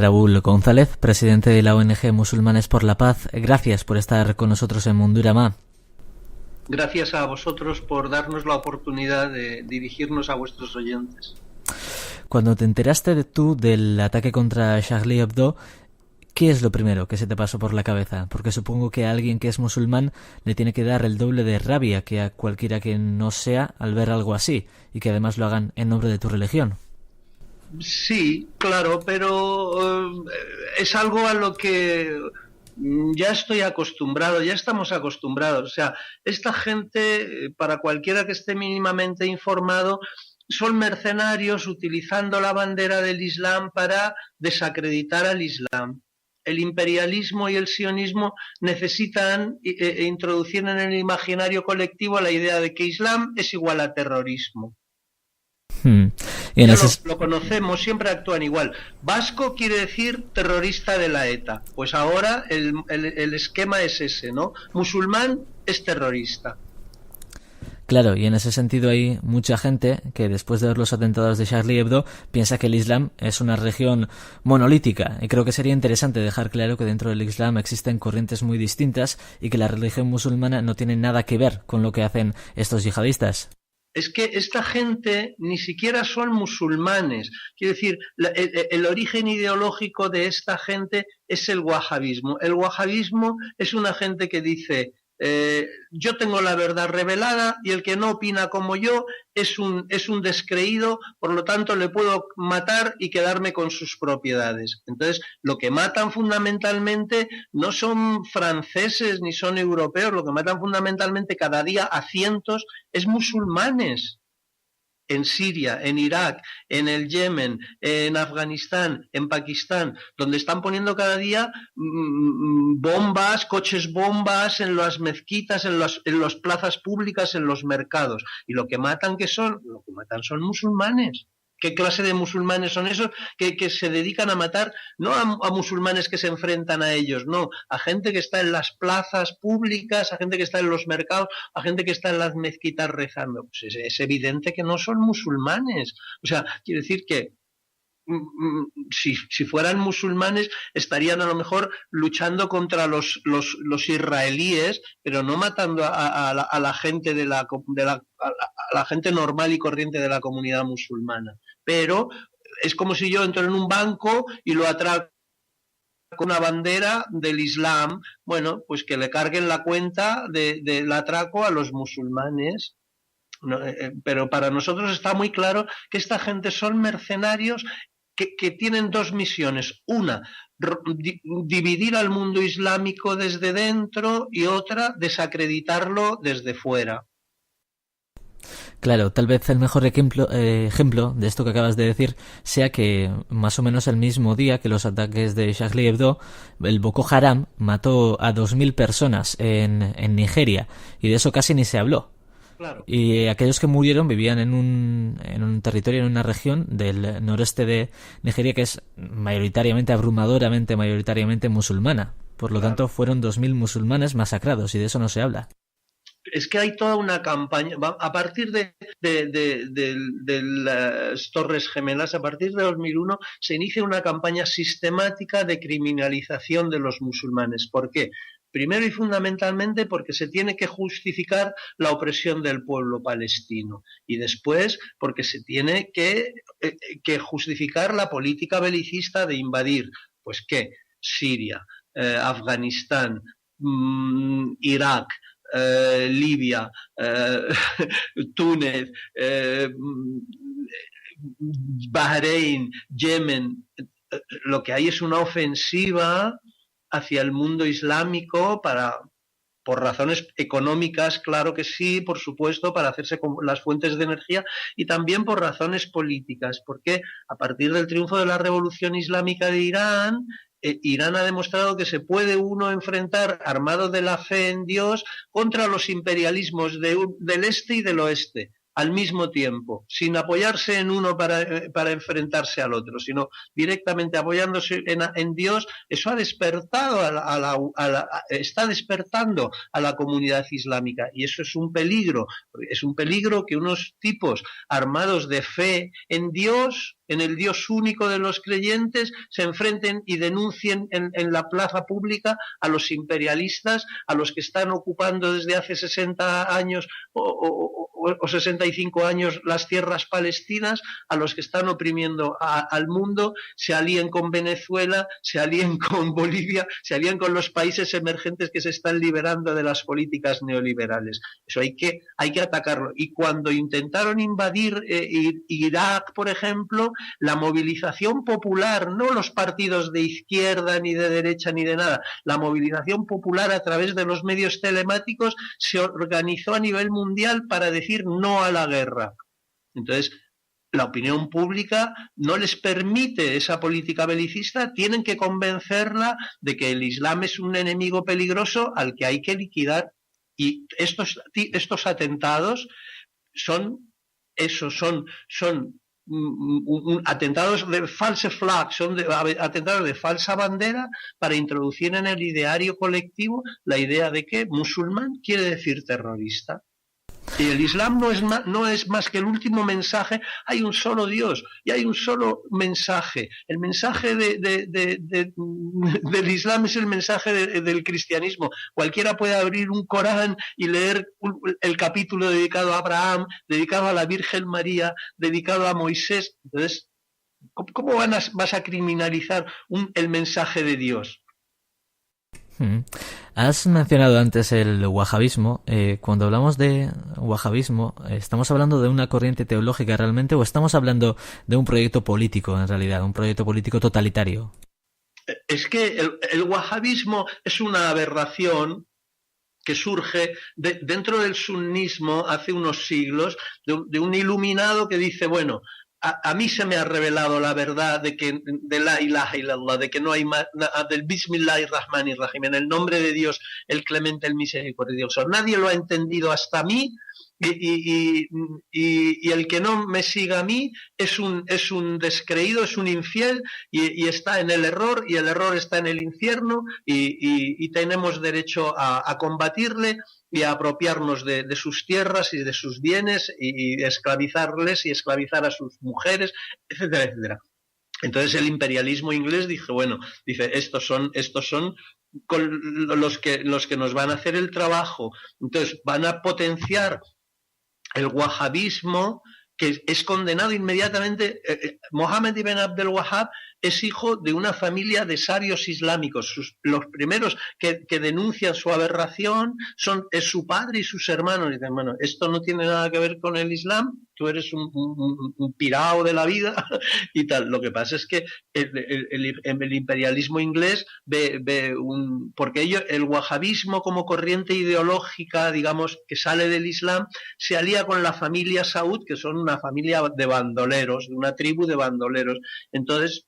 Raúl González, presidente de la ONG Musulmanes por la Paz, gracias por estar con nosotros en Mundurama. Gracias a vosotros por darnos la oportunidad de dirigirnos a vuestros oyentes. Cuando te enteraste tú del ataque contra Charlie Hebdo, ¿qué es lo primero que se te pasó por la cabeza? Porque supongo que a alguien que es musulmán le tiene que dar el doble de rabia que a cualquiera que no sea al ver algo así, y que además lo hagan en nombre de tu religión. Sí, claro, pero es algo a lo que ya estoy acostumbrado, ya estamos acostumbrados. O sea, esta gente, para cualquiera que esté mínimamente informado, son mercenarios utilizando la bandera del Islam para desacreditar al Islam. El imperialismo y el sionismo necesitan introducir en el imaginario colectivo la idea de que Islam es igual a terrorismo. Y ya lo conocemos, siempre actúan igual. Vasco quiere decir terrorista de la ETA. Pues ahora el esquema es ese, ¿no? Musulmán es terrorista. Claro, y en ese sentido hay mucha gente que después de ver los atentados de Charlie Hebdo piensa que el Islam es una religión monolítica, y creo que sería interesante dejar claro que dentro del Islam existen corrientes muy distintas y que la religión musulmana no tiene nada que ver con lo que hacen estos yihadistas. Es que esta gente ni siquiera son musulmanes. Quiero decir, el origen ideológico de esta gente es el wahabismo. El wahabismo es una gente que dice, yo tengo la verdad revelada y el que no opina como yo es un descreído, por lo tanto le puedo matar y quedarme con sus propiedades. Entonces, lo que matan fundamentalmente no son franceses ni son europeos, lo que matan fundamentalmente cada día a cientos es musulmanes. En Siria, en Irak, en el Yemen, en Afganistán, en Pakistán, donde están poniendo cada día bombas, coches bombas en las mezquitas, en las plazas públicas, en los mercados. Y lo que matan son musulmanes. ¿Qué clase de musulmanes son esos que se dedican a matar no a musulmanes que se enfrentan a ellos, no, a gente que está en las plazas públicas, a gente que está en los mercados, a gente que está en las mezquitas rezando? Pues es evidente que no son musulmanes. O sea, quiere decir que si fueran musulmanes estarían a lo mejor luchando contra los israelíes, pero no matando a la gente a la gente normal y corriente de la comunidad musulmana. Pero es como si yo entro en un banco y lo atraco con una bandera del Islam. Bueno, pues que le carguen la cuenta del atraco a los musulmanes. No, pero para nosotros está muy claro que esta gente son mercenarios que tienen dos misiones. Una, dividir al mundo islámico desde dentro, y otra, desacreditarlo desde fuera. Claro, tal vez el mejor ejemplo de esto que acabas de decir sea que más o menos el mismo día que los ataques de Charlie Hebdo, el Boko Haram mató a 2.000 personas en Nigeria, y de eso casi ni se habló. Claro. Y aquellos que murieron vivían en un territorio, en una región del noreste de Nigeria que es abrumadoramente musulmana. Por lo tanto, fueron 2.000 musulmanes masacrados, y de eso no se habla. Es que hay toda una campaña, a partir de las Torres Gemelas, a partir de 2001, se inicia una campaña sistemática de criminalización de los musulmanes. ¿Por qué? Primero y fundamentalmente porque se tiene que justificar la opresión del pueblo palestino, y después porque se tiene que justificar la política belicista de invadir, pues ¿qué? Siria, Afganistán, Irak, Libia, Túnez, Bahrein, Yemen. Lo que hay es una ofensiva hacia el mundo islámico por razones económicas, claro que sí, por supuesto, para hacerse con las fuentes de energía, y también por razones políticas, porque a partir del triunfo de la revolución islámica de Irán, Irán ha demostrado que se puede uno enfrentar armado de la fe en Dios contra los imperialismos del este y del oeste. al mismo tiempo, sin apoyarse en uno para enfrentarse al otro, sino directamente apoyándose en Dios, eso ha despertado está despertando a la comunidad islámica, y eso es un peligro que unos tipos armados de fe en Dios, en el Dios único de los creyentes, se enfrenten y denuncien en la plaza pública a los imperialistas, a los que están ocupando desde hace 60 años o 65 años las tierras palestinas, a los que están oprimiendo al mundo, se alíen con Venezuela, se alíen con Bolivia, se alíen con los países emergentes que se están liberando de las políticas neoliberales. Eso hay que atacarlo. Y cuando intentaron invadir Irak, por ejemplo, la movilización popular, no los partidos de izquierda ni de derecha ni de nada, la movilización popular a través de los medios telemáticos se organizó a nivel mundial para decir no a la guerra. Entonces, la opinión pública no les permite esa política belicista, tienen que convencerla de que el Islam es un enemigo peligroso al que hay que liquidar. Y estos atentados son atentados de false flag, son atentados de falsa bandera para introducir en el ideario colectivo la idea de que musulmán quiere decir terrorista. Y el Islam no es más que el último mensaje. Hay un solo Dios y hay un solo mensaje. El mensaje del Islam es el mensaje del cristianismo. Cualquiera puede abrir un Corán y leer el capítulo dedicado a Abraham, dedicado a la Virgen María, dedicado a Moisés. Entonces, ¿cómo vas a criminalizar el mensaje de Dios? Has mencionado antes el wahabismo. Cuando hablamos de wahabismo, ¿estamos hablando de una corriente teológica realmente o estamos hablando de un proyecto político en realidad, un proyecto político totalitario? Es que el wahabismo es una aberración que surge dentro del sunnismo hace unos siglos, de un iluminado que dice, bueno, a mí se me ha revelado la verdad de la ilaha illallah, de que no hay más, del bismillahirrahmanirrahim, en el nombre de Dios, el clemente, el misericordioso. Nadie lo ha entendido hasta mí, y el que no me siga a mí es un descreído, es un infiel, y está en el error, y el error está en el infierno, y tenemos derecho a combatirle y a apropiarnos de sus tierras y de sus bienes y esclavizarles y esclavizar a sus mujeres, etcétera, etcétera. Entonces el imperialismo inglés dice, estos son los que nos van a hacer el trabajo. Entonces van a potenciar el wahabismo, que es condenado inmediatamente. Mohammed ibn Abdel Wahhab es hijo de una familia de sabios islámicos. Los primeros que denuncian su aberración es su padre y sus hermanos. Dicen, bueno, esto no tiene nada que ver con el Islam, tú eres un pirao de la vida y tal. Lo que pasa es que el imperialismo inglés porque el wahabismo como corriente ideológica, digamos, que sale del Islam, se alía con la familia Saud, que son una familia de bandoleros, de una tribu de bandoleros. Entonces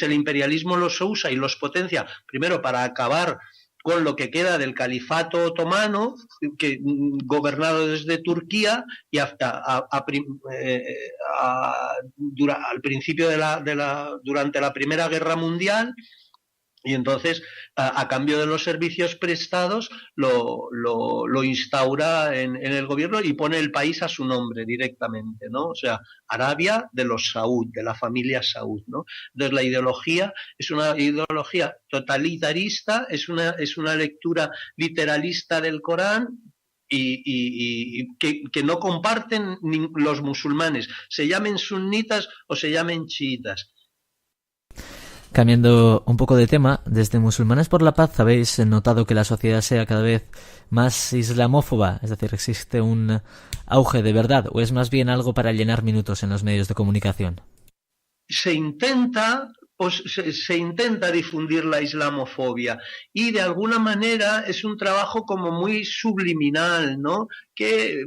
el imperialismo los usa y los potencia, primero para acabar con lo que queda del califato otomano, gobernado desde Turquía, y al principio durante la Primera Guerra Mundial. Y entonces, a cambio de los servicios prestados, lo instaura en el gobierno y pone el país a su nombre directamente, ¿no? O sea, Arabia de los Saud, de la familia Saud, ¿no? Entonces, la ideología es una ideología totalitarista, es una lectura literalista del Corán, y que no comparten los musulmanes, se llamen sunitas o se llamen chiitas. Cambiando un poco de tema, desde Musulmanes por la Paz habéis notado que la sociedad sea cada vez más islamófoba, es decir, ¿existe un auge de verdad o es más bien algo para llenar minutos en los medios de comunicación? Se intenta, pues se intenta difundir la islamofobia y de alguna manera es un trabajo como muy subliminal, ¿no? Que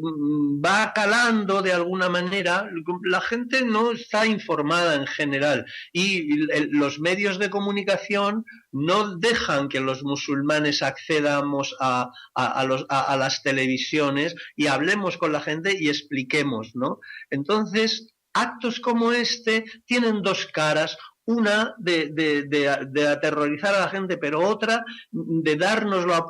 va calando de alguna manera. La gente no está informada en general y los medios de comunicación no dejan que los musulmanes accedamos a las televisiones y hablemos con la gente y expliquemos, ¿no? Entonces, actos como este tienen dos caras. Una de aterrorizar a la gente, pero otra de darnos la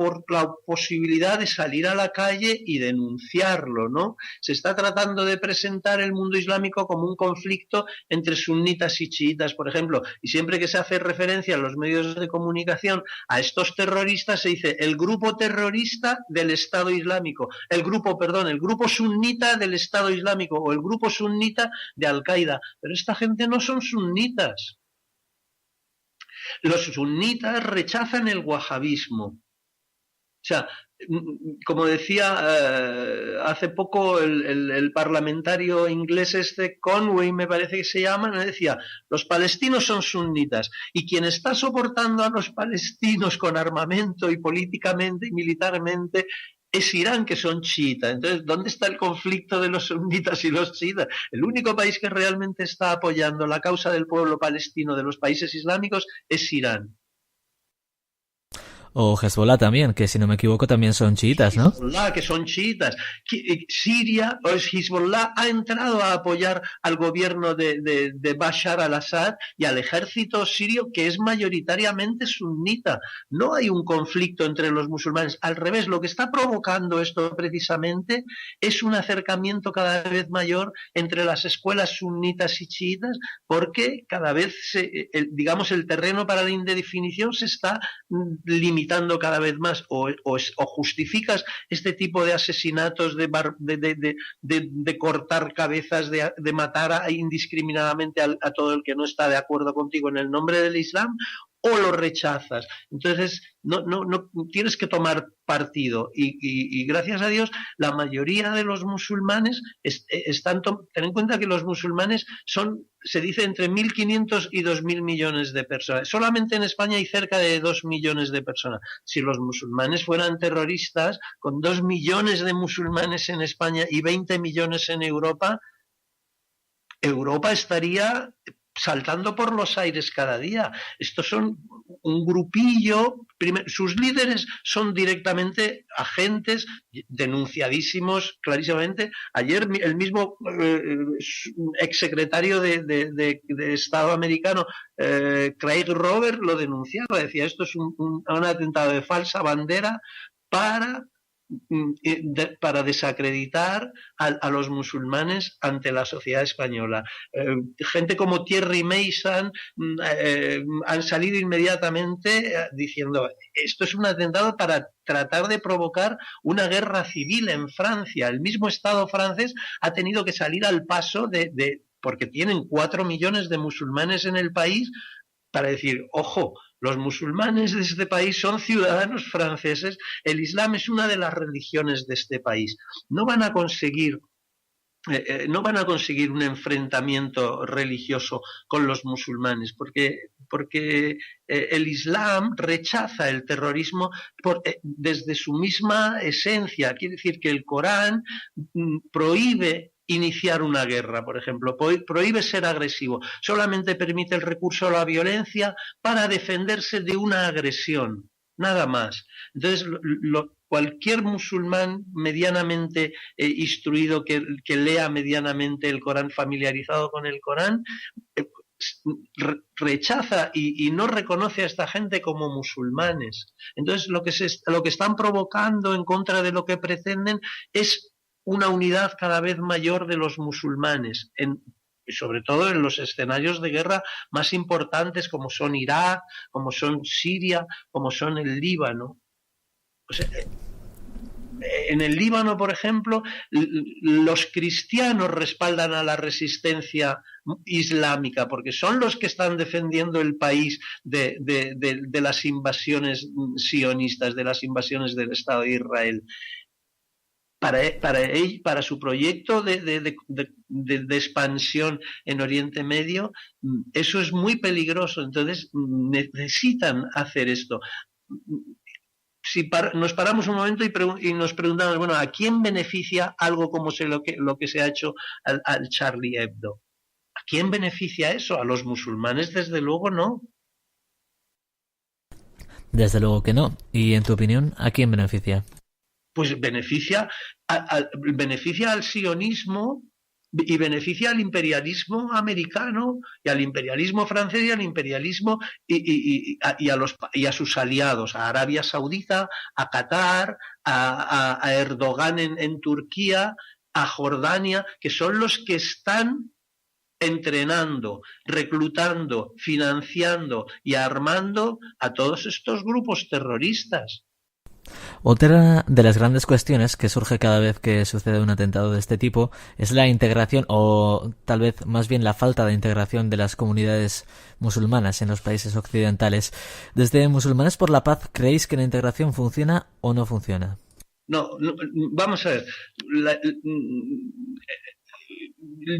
posibilidad de salir a la calle y denunciarlo, ¿no? Se está tratando de presentar el mundo islámico como un conflicto entre sunitas y chiitas, por ejemplo, y siempre que se hace referencia en los medios de comunicación a estos terroristas se dice el grupo terrorista del Estado Islámico, el grupo sunita del Estado Islámico o el grupo sunita de Al-Qaeda, pero esta gente no son sunitas. Los sunitas rechazan el wahabismo. O sea, como decía hace poco el parlamentario inglés Conway, me parece que se llama, decía, los palestinos son sunitas y quien está soportando a los palestinos con armamento y políticamente y militarmente es Irán, que son chiitas. Entonces, ¿dónde está el conflicto de los sunitas y los chiitas? El único país que realmente está apoyando la causa del pueblo palestino de los países islámicos es Irán. O Hezbollah también, que si no me equivoco también son chiitas, ¿no? Hezbollah, que son chiitas. Siria, o Hezbollah ha entrado a apoyar al gobierno de Bashar al-Assad y al ejército sirio, que es mayoritariamente sunita. No hay un conflicto entre los musulmanes. Al revés, lo que está provocando esto precisamente es un acercamiento cada vez mayor entre las escuelas sunitas y chiitas, porque cada vez, el terreno para la indefinición se está limitando cada vez más, o justificas este tipo de asesinatos, de cortar cabezas, de matar indiscriminadamente a todo el que no está de acuerdo contigo en el nombre del Islam, o lo rechazas. Entonces, no tienes que tomar partido. Y gracias a Dios, la mayoría de los musulmanes ten en cuenta que los musulmanes se dice entre 1.500 y 2.000 millones de personas. Solamente en España hay cerca de 2 millones de personas. Si los musulmanes fueran terroristas, con 2 millones de musulmanes en España y 20 millones en Europa estaría saltando por los aires cada día. Estos son un grupillo, sus líderes son directamente agentes denunciadísimos clarísimamente. Ayer el mismo exsecretario de Estado americano, Craig Roberts, lo denunciaba, decía, esto es un atentado de falsa bandera para desacreditar a los musulmanes ante la sociedad española. Gente como Thierry Mason han salido inmediatamente diciendo, esto es un atentado para tratar de provocar una guerra civil en Francia. El mismo Estado francés ha tenido que salir al paso porque tienen 4 millones de musulmanes en el país, para decir, ojo, los musulmanes de este país son ciudadanos franceses, el Islam es una de las religiones de este país. No van a conseguir un enfrentamiento religioso con los musulmanes, porque el Islam rechaza el terrorismo desde su misma esencia. Quiere decir que el Corán prohíbe iniciar una guerra, por ejemplo, prohíbe ser agresivo, solamente permite el recurso a la violencia para defenderse de una agresión, nada más. Entonces, cualquier musulmán medianamente instruido que lea medianamente el Corán, familiarizado con el Corán, rechaza y no reconoce a esta gente como musulmanes. Entonces, lo que están provocando en contra de lo que pretenden es una unidad cada vez mayor de los musulmanes, sobre todo en los escenarios de guerra más importantes como son Irak, como son Siria, como son el Líbano. O sea, en el Líbano, por ejemplo, los cristianos respaldan a la resistencia islámica porque son los que están defendiendo el país de las invasiones sionistas, de las invasiones del Estado de Israel. para su proyecto de expansión en Oriente Medio, eso es muy peligroso. Entonces necesitan hacer esto. Si nos paramos un momento y nos preguntamos, bueno, ¿a quién beneficia algo como lo que se ha hecho al Charlie Hebdo? ¿A quién beneficia eso? ¿A los musulmanes? Desde luego no. Desde luego que no. Y en tu opinión, ¿a quién beneficia? Pues beneficia al sionismo y beneficia al imperialismo americano y al imperialismo francés y al imperialismo y a sus aliados, a Arabia Saudita, a Qatar, a Erdogan en Turquía, a Jordania, que son los que están entrenando, reclutando, financiando y armando a todos estos grupos terroristas. Otra de las grandes cuestiones que surge cada vez que sucede un atentado de este tipo es la integración, o tal vez más bien la falta de integración de las comunidades musulmanas en los países occidentales. Desde Musulmanes por la Paz, ¿creéis que la integración funciona o no funciona? No, vamos a ver.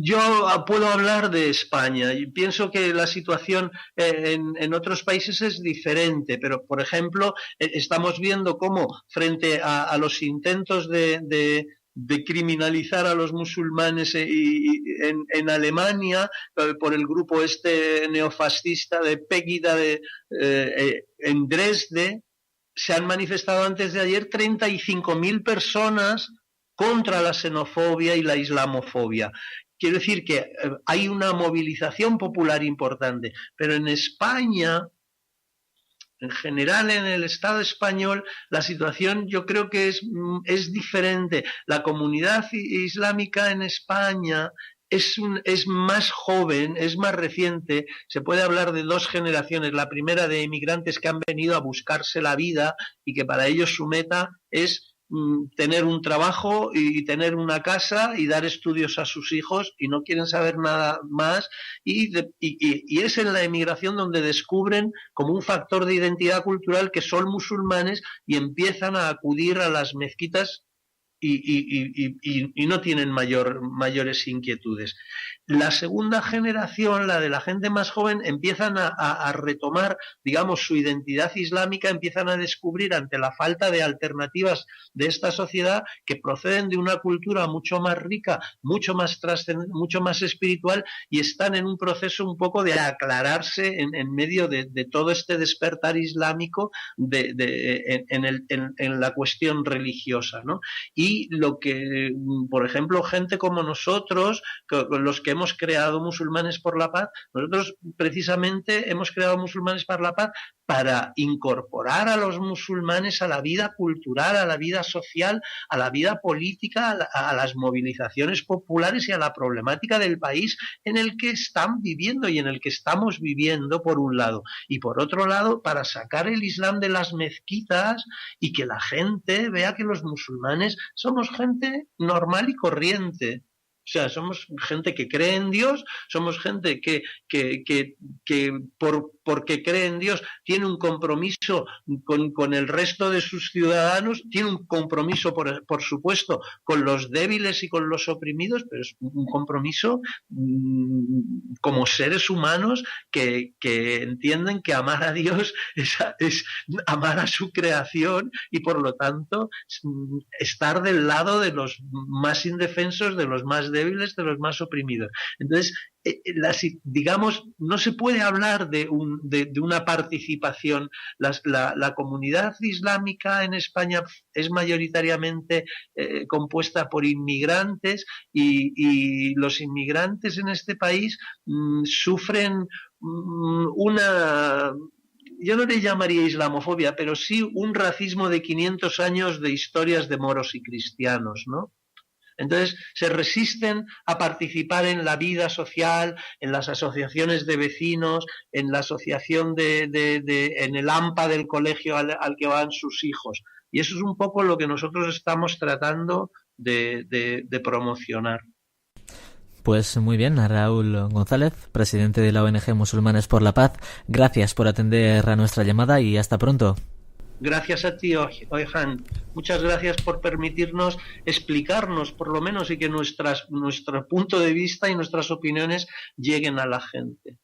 Yo puedo hablar de España y pienso que la situación en otros países es diferente, pero por ejemplo estamos viendo cómo frente a los intentos de criminalizar a los musulmanes en Alemania por el grupo neofascista de Pegida en Dresde, se han manifestado antes de ayer 35.000 personas contra la xenofobia y la islamofobia. Quiero decir que hay una movilización popular importante, pero en España, en general en el Estado español, la situación yo creo que es diferente. La comunidad islámica en España es más joven, es más reciente. Se puede hablar de dos generaciones. La primera de inmigrantes que han venido a buscarse la vida y que para ellos su meta es tener un trabajo y tener una casa y dar estudios a sus hijos y no quieren saber nada más y es en la emigración donde descubren como un factor de identidad cultural que son musulmanes y empiezan a acudir a las mezquitas y no tienen mayores inquietudes. La segunda generación, la de la gente más joven, empiezan a retomar, digamos, su identidad islámica, empiezan a descubrir ante la falta de alternativas de esta sociedad que proceden de una cultura mucho más rica, mucho más espiritual y están en un proceso un poco de aclararse en medio de todo este despertar islámico en la cuestión religiosa, ¿no? Y lo que, por ejemplo, gente como nosotros, los que hemos creado Musulmanes por la Paz, nosotros precisamente hemos creado Musulmanes por la Paz para incorporar a los musulmanes a la vida cultural, a la vida social, a la vida política, a las movilizaciones populares y a la problemática del país en el que están viviendo y en el que estamos viviendo, por un lado. Y por otro lado, para sacar el Islam de las mezquitas y que la gente vea que los musulmanes somos gente normal y corriente. O sea, somos gente que cree en Dios, somos gente que porque cree en Dios tiene un compromiso con el resto de sus ciudadanos, tiene un compromiso, por supuesto, con los débiles y con los oprimidos, pero es un compromiso como seres humanos que entienden que amar a Dios es amar a su creación y por lo tanto estar del lado de los más indefensos, de los más débiles, de los más oprimidos. Entonces, digamos, no se puede hablar de una participación. La comunidad islámica en España es mayoritariamente compuesta por inmigrantes y los inmigrantes en este país sufren yo no le llamaría islamofobia, pero sí un racismo de 500 años de historias de moros y cristianos, ¿no? Entonces se resisten a participar en la vida social, en las asociaciones de vecinos, en la asociación en el AMPA del colegio al que van sus hijos. Y eso es un poco lo que nosotros estamos tratando de promocionar. Pues muy bien, Raúl González, presidente de la ONG Musulmanes por la Paz, gracias por atender a nuestra llamada y hasta pronto. Gracias a ti, Oyhan. Muchas gracias por permitirnos explicarnos, por lo menos, y que nuestro punto de vista y nuestras opiniones lleguen a la gente.